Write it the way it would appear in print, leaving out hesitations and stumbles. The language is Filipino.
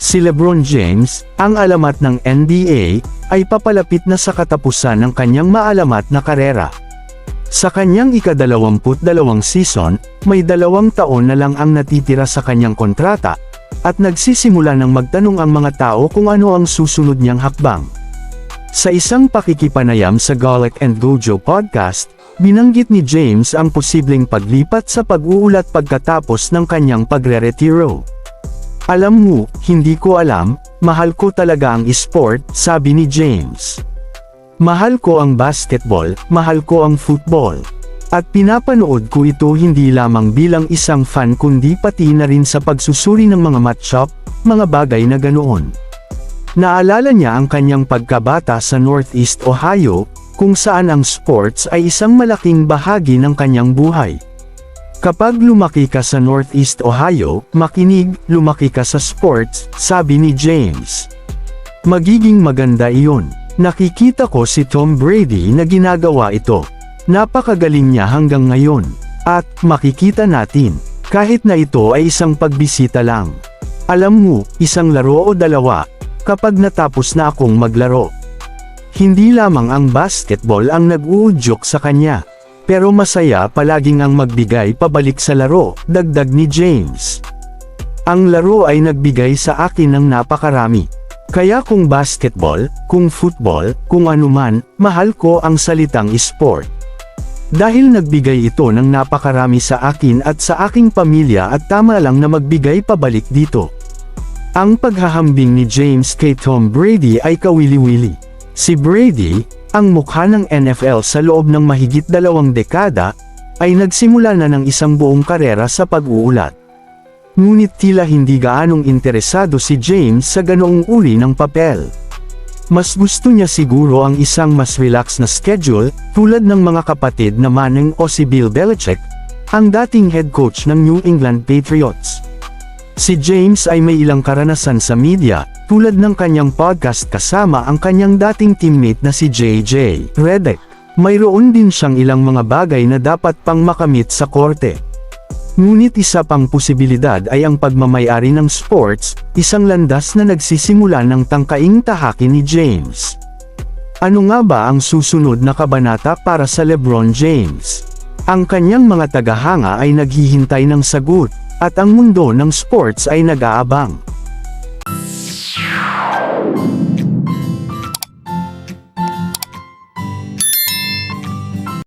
Si LeBron James, ang alamat ng NBA, ay papalapit na sa katapusan ng kanyang maalamat na karera. Sa kanyang ika-22 season, may 2 taon na lang ang natitira sa kanyang kontrata, at nagsisimula ng magtanong ang mga tao kung ano ang susunod niyang hakbang. Sa isang pakikipanayam sa Golic and Gojo podcast, binanggit ni James ang posibleng paglipat sa pag-uulat pagkatapos ng kanyang pagre-retiro. "Alam mo, hindi ko alam, mahal ko talaga ang esport," sabi ni James. "Mahal ko ang basketball, mahal ko ang football. At pinapanood ko ito hindi lamang bilang isang fan kundi pati na rin sa pagsusuri ng mga matchup, mga bagay na ganoon." Naalala niya ang kanyang pagkabata sa Northeast Ohio, kung saan ang sports ay isang malaking bahagi ng kanyang buhay. "Kapag lumaki ka sa Northeast Ohio, makinig, lumaki ka sa sports," sabi ni James. "Magiging maganda iyon. Nakikita ko si Tom Brady na ginagawa ito. Napakagaling niya hanggang ngayon. At, makikita natin, kahit na ito ay isang pagbisita lang. Alam mo, isang laro o 2, kapag natapos na akong maglaro." Hindi lamang ang basketball ang nag-uudyok sa kanya. Pero masaya palaging ang magbigay pabalik sa laro, dagdag ni James. "Ang laro ay nagbigay sa akin ng napakarami. Kaya kung basketball, kung football, kung anuman, mahal ko ang salitang sport. Dahil nagbigay ito ng napakarami sa akin at sa aking pamilya at tama lang na magbigay pabalik dito." Ang paghahambing ni James kay Tom Brady ay kawili-wili. Si Brady, ang mukha ng NFL sa loob ng mahigit 2 dekada, ay nagsimula na ng isang buong karera sa pag-uulat. Ngunit tila hindi gaanong interesado si James sa ganoong uri ng papel. Mas gusto niya siguro ang isang mas relax na schedule, tulad ng mga kapatid na Manning o si Bill Belichick, ang dating head coach ng New England Patriots. Si James ay may ilang karanasan sa media, tulad ng kanyang podcast kasama ang kanyang dating teammate na si JJ Redick. Mayroon din siyang ilang mga bagay na dapat pang makamit sa korte. Ngunit isa pang posibilidad ay ang pagmamay-ari ng sports, isang landas na nagsisimula ng tangkaing tahakin ni James. Ano nga ba ang susunod na kabanata para sa LeBron James? Ang kanyang mga tagahanga ay naghihintay ng sagot, at ang mundo ng sports ay nag-aabang.